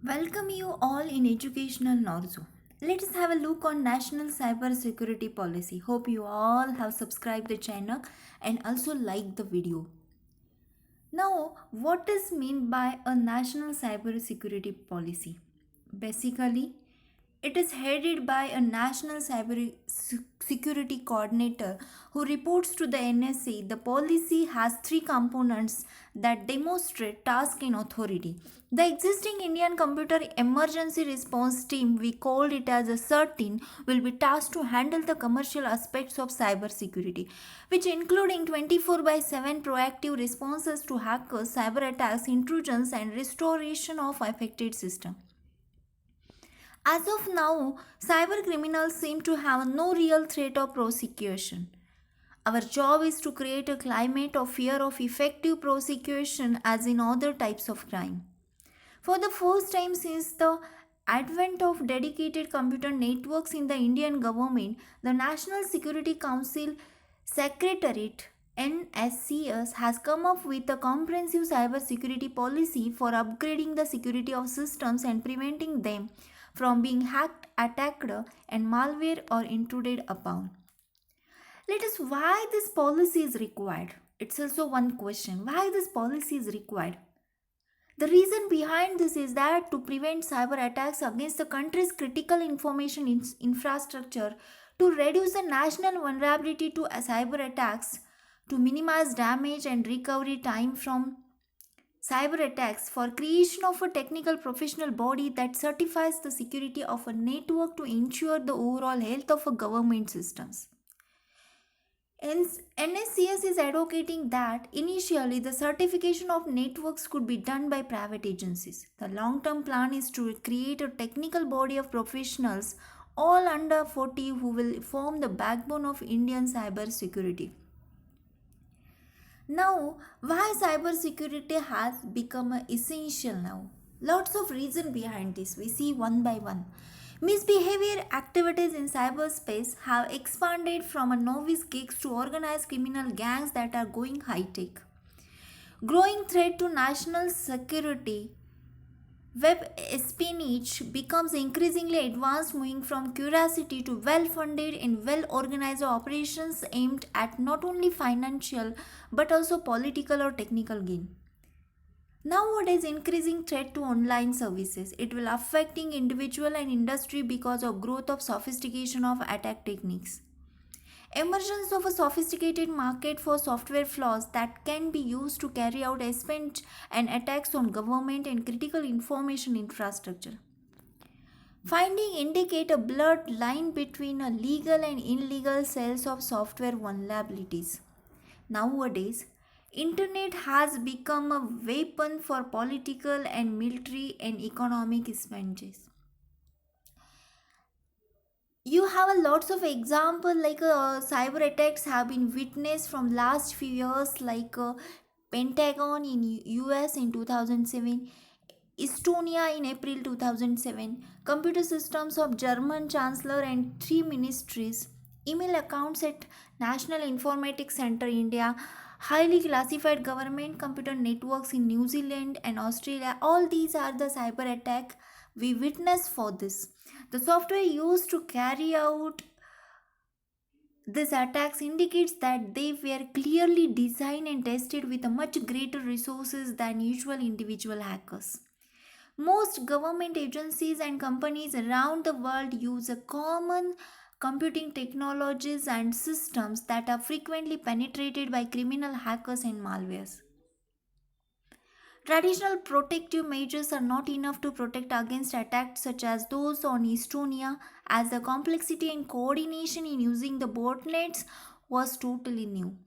Welcome you all in Educational Norzo. Let us have a look on National Cyber Security Policy. Hope you all have subscribed the channel and also like the video. Now, what is meant by a National Cyber Security Policy? Basically, it is headed by a National Security Coordinator who reports to the NSA. The policy has three components that demonstrate task and authority. The existing Indian Computer Emergency Response Team, we called it as a CERT, will be tasked to handle the commercial aspects of cybersecurity, which including 24 by 7 proactive responses to hackers, cyber attacks, intrusions, and restoration of affected systems. As of now, cyber criminals seem to have no real threat of prosecution. Our job is to create a climate of fear of effective prosecution as in other types of crime. For the first time since the advent of dedicated computer networks in the Indian government, the National Security Council Secretariat NSCS has come up with a comprehensive cyber security policy for upgrading the security of systems and preventing them from being hacked, attacked, and malware or intruded upon. Let us why this policy is required. It's also one question. Why this policy is required? The reason behind this is that to prevent cyber attacks against the country's critical information infrastructure, to reduce the national vulnerability to cyber attacks, to minimize damage and recovery time from cyber attacks, for creation of a technical professional body that certifies the security of a network to ensure the overall health of a government systems. NSCS is advocating that initially the certification of networks could be done by private agencies. The long term plan is to create a technical body of professionals, all under 40, who will form the backbone of Indian cyber security. Now, why cybersecurity has become essential now? Lots of reason behind this. We see one by one. Misbehavior activities in cyberspace have expanded from a novice gigs to organized criminal gangs that are going high tech. Growing threat to national security. Web espionage becomes increasingly advanced, moving from curiosity to well funded and well organized operations aimed at not only financial but also political or technical gain. Nowadays, increasing threat to online services. It will affecting individual and industry because of growth of sophistication of attack techniques. Emergence of a sophisticated market for software flaws that can be used to carry out espionage and attacks on government and critical information infrastructure. Finding indicate a blurred line between a legal and illegal sales of software vulnerabilities. Nowadays, internet has become a weapon for political and military and economic expenses. You have a lots of example like cyber attacks have been witnessed from last few years, like Pentagon in US in 2007, Estonia in April 2007, computer systems of German Chancellor and three ministries, email accounts at National Informatics Center India, highly classified government computer networks in New Zealand and Australia. All these are the cyber attack we witness for this. The software used to carry out these attacks indicates that they were clearly designed and tested with a much greater resources than usual individual hackers. Most government agencies and companies around the world use a common computing technologies and systems that are frequently penetrated by criminal hackers and malwares. Traditional protective measures are not enough to protect against attacks such as those on Estonia, as the complexity and coordination in using the botnets was totally new.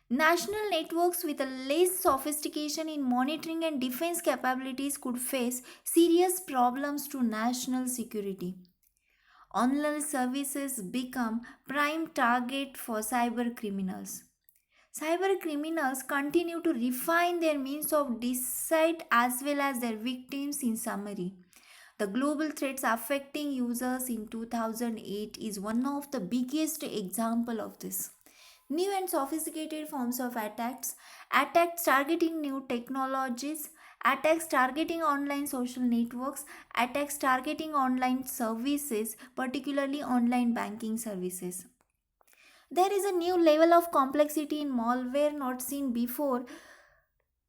National networks with a less sophistication in monitoring and defense capabilities could face serious problems to national security. Online services become prime target for cyber criminals. Cyber criminals continue to refine their means of deceit as well as their victims. In summary, the global threats affecting users in 2008 is one of the biggest example of this. New and sophisticated forms of attacks, attacks targeting new technologies, attacks targeting online social networks, attacks targeting online services, particularly online banking services. There is a new level of complexity in malware not seen before.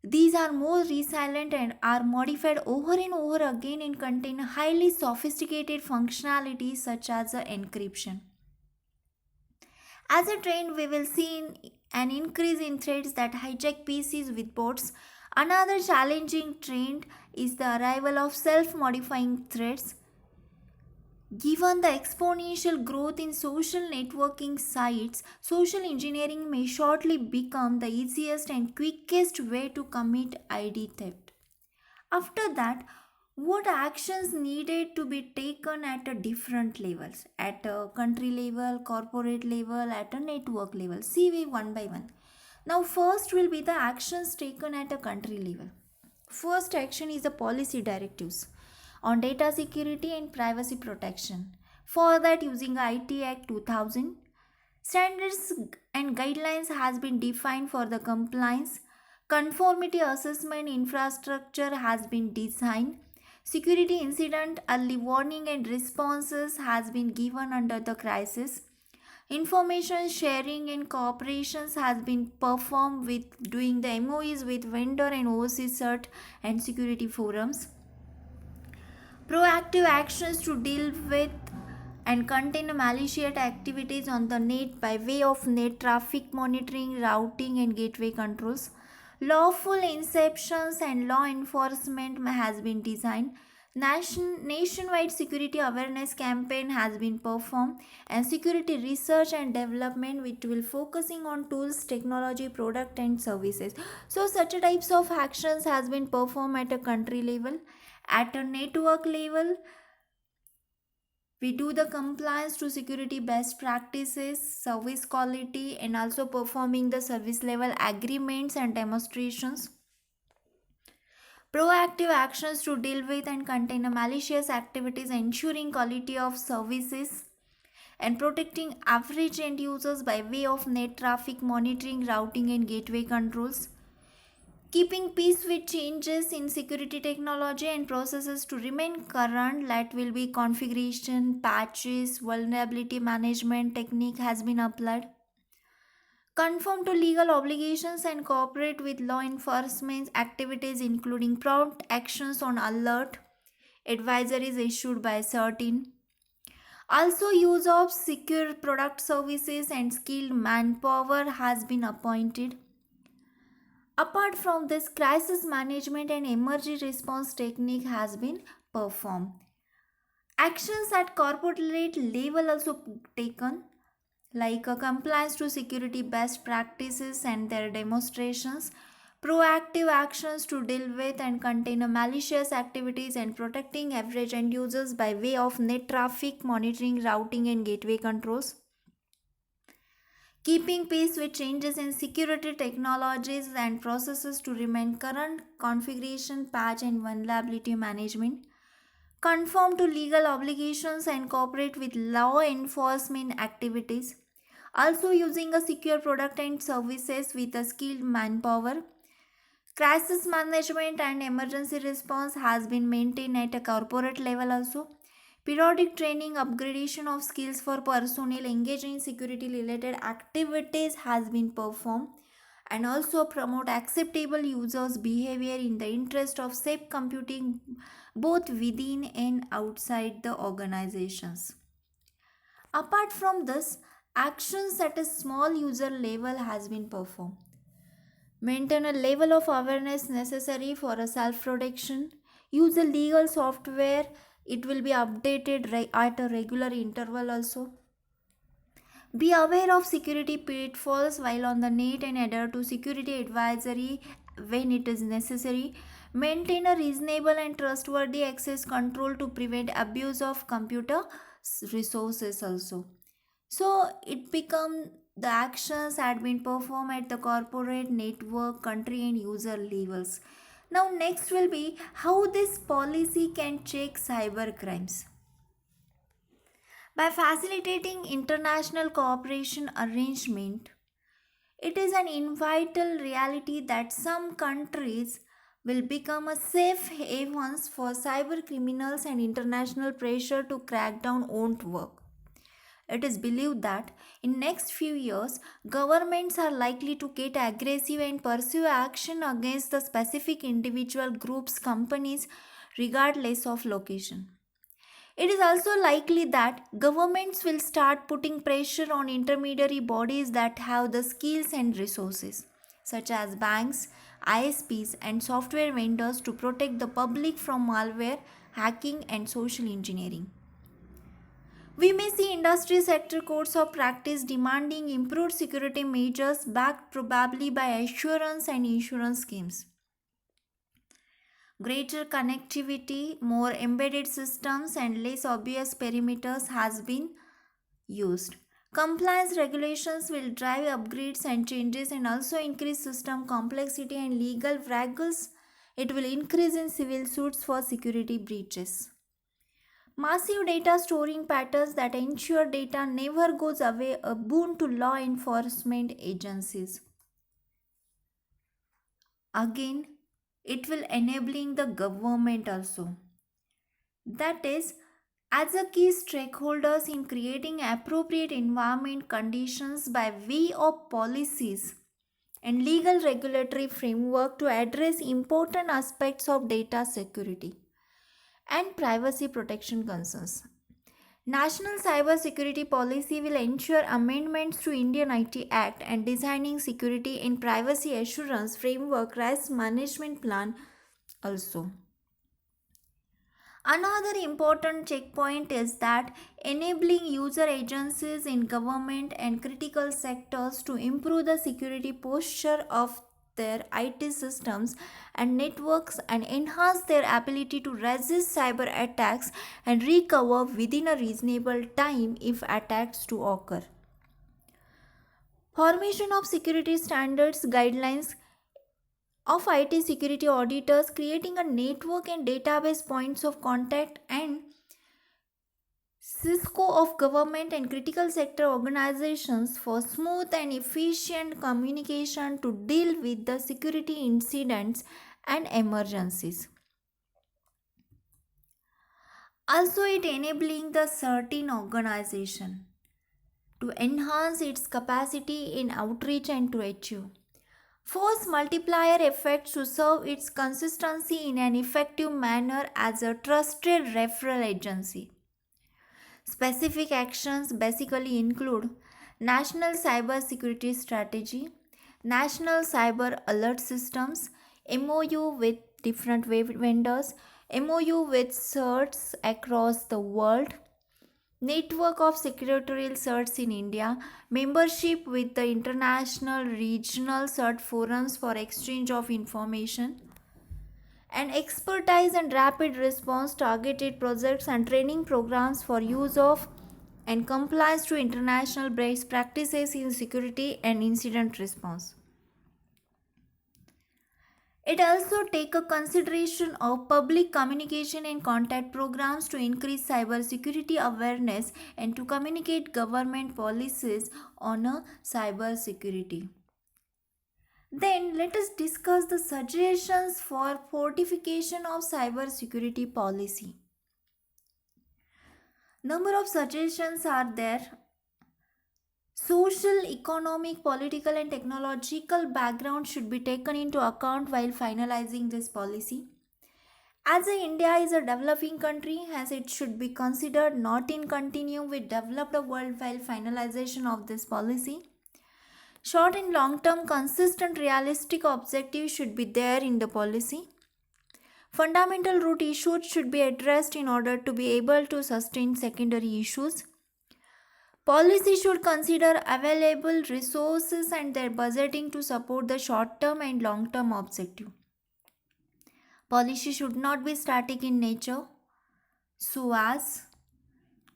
These are more resilient and are modified over and over again and contain highly sophisticated functionalities such as encryption. As a trend, we will see an increase in threats that hijack PCs with bots. Another challenging trend is the arrival of self modifying threats. Given the exponential growth in social networking sites, social engineering may shortly become the easiest and quickest way to commit ID theft. After that, what actions needed to be taken at a different levels, at a country level, corporate level, at a network level? See we one by one. Now first will be the actions taken at a country level. First action is the policy directives on data security and privacy protection. For that, using IT Act 2000, standards and guidelines has been defined for the compliance. Conformity assessment infrastructure has been designed. Security incident early warning and responses has been given under the crisis. Information sharing and cooperations has been performed with doing the MOEs with vendor and overseas cert and security forums. Proactive actions to deal with and contain malicious activities on the net by way of net traffic monitoring, routing, and gateway controls. Lawful inceptions and law enforcement has been designed. Nationwide security awareness campaign has been performed, and security research and development which will focusing on tools, technology, product and services. So such types of actions has been performed at a country level. At a network level, we do the compliance to security best practices, service quality, and also performing the service level agreements and demonstrations. Proactive actions to deal with and contain malicious activities, ensuring quality of services, and protecting average end users by way of net traffic monitoring, routing, and gateway controls. Keeping pace with changes in security technology and processes to remain current, that will be configuration, patches, vulnerability management technique has been applied. Conform to legal obligations and cooperate with law enforcement activities including prompt actions on alert, advisories issued by certain. Also use of secure product services and skilled manpower has been appointed. Apart from this, crisis management and emergency response technique has been performed. Actions at corporate level also taken, like a compliance to security best practices and their demonstrations, proactive actions to deal with and contain malicious activities and protecting average end users by way of net traffic monitoring, routing and gateway controls. Keeping pace with changes in security technologies and processes to remain current, configuration, patch, and vulnerability management. Conform to legal obligations and cooperate with law enforcement activities. Also, using a secure product and services with a skilled manpower. Crisis management and emergency response has been maintained at a corporate level also. Periodic training, upgradation of skills for personnel engaged in security related activities has been performed, and also promote acceptable users behavior in the interest of safe computing both within and outside the organizations. Apart from this, actions at a small user level has been performed. Maintain a level of awareness necessary for a self protection. Use a legal software. It will be updated at a regular interval also. Be aware of security pitfalls while on the net and adhere to security advisory when it is necessary. Maintain a reasonable and trustworthy access control to prevent abuse of computer resources also. So it become the actions had been performed at the corporate, network, country and user levels. Now next will be how this policy can check cyber crimes. By facilitating international cooperation arrangement, it is an invital reality that some countries will become a safe havens for cyber criminals and international pressure to crack down won't work. It is believed that in next few years, governments are likely to get aggressive and pursue action against the specific individual groups, companies, regardless of location. It is also likely that governments will start putting pressure on intermediary bodies that have the skills and resources, such as banks, ISPs, and software vendors, to protect the public from malware, hacking, and social engineering. We may see industry sector codes of practice demanding improved security measures backed probably by assurance and insurance schemes. Greater connectivity, more embedded systems, and less obvious perimeters has been used. Compliance regulations will drive upgrades and changes and also increase system complexity and legal wrangles. It will increase in civil suits for security breaches. Massive data storing patterns that ensure data never goes away, a boon to law enforcement agencies. Again, it will enabling the government also. That is, as a key stakeholders in creating appropriate environment conditions by way of policies and legal regulatory framework to address important aspects of data security and privacy protection concerns. National cybersecurity policy will ensure amendments to Indian IT Act and designing security and privacy assurance framework risk management plan also. Another important checkpoint is that enabling user agencies in government and critical sectors to improve the security posture of their IT systems and networks and enhance their ability to resist cyber attacks and recover within a reasonable time if attacks to occur. Formation of security standards guidelines of IT security auditors, creating a network and database points of contact and Cisco of government and critical sector organizations for smooth and efficient communication to deal with the security incidents and emergencies. Also, it enabling the certain organization to enhance its capacity in outreach and to achieve force multiplier effects to serve its consistency in an effective manner as a trusted referral agency. Specific actions basically include National Cyber Security Strategy, National Cyber Alert Systems, MOU with different vendors, MOU with CERTs across the world, Network of Secretarial CERTs in India, membership with the international regional CERT forums for exchange of information, and expertise and rapid response targeted projects and training programs for use of and compliance to international best practices in security and incident response. It also take a consideration of public communication and contact programs to increase cyber security awareness and to communicate government policies on a cyber security. Then let us discuss the suggestions for fortification of cyber security policy. Number of suggestions are there. Social, economic, political, and technological background should be taken into account while finalizing this policy. As India is a developing country, as it should be considered not in continuum with developed world while finalization of this policy. Short and long term consistent realistic objectives should be there in the policy. Fundamental root issues should be addressed in order to be able to sustain secondary issues. Policy should consider available resources and their budgeting to support the short term and long term objective. Policy should not be static in nature so as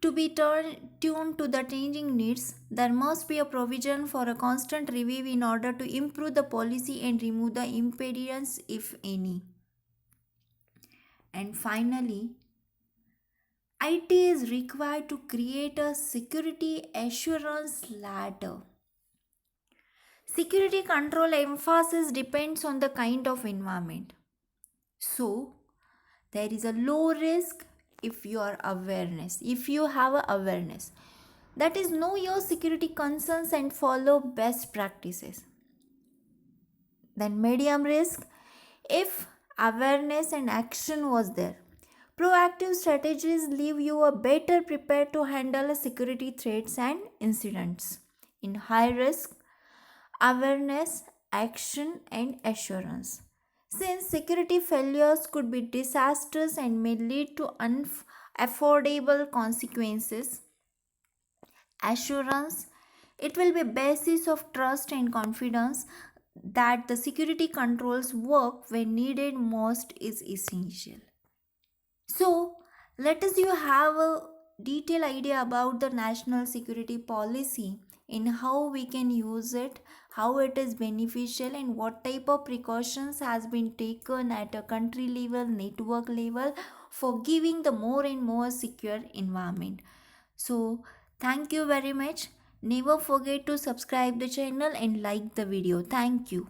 to be tuned to the changing needs. There must be a provision for a constant review in order to improve the policy and remove the impediments if any. And finally, IT is required to create a security assurance ladder. Security control emphasis depends on the kind of environment. So there is a low risk if you are awareness, if you have a awareness, that is, know your security concerns and follow best practices. Then medium risk, if awareness and action was there, proactive strategies leave you a better prepared to handle security threats and incidents. In high risk, awareness, action, and assurance. Since security failures could be disastrous and may lead to unaffordable consequences, assurance, it will be basis of trust and confidence that the security controls work when needed most is essential. So, let us you have a detailed idea about the national security policy in how we can use it, how it is beneficial, and what type of precautions has been taken at a country level, network level for giving the more and more secure environment. So, thank you very much. Never forget to subscribe the channel and like the video. Thank you.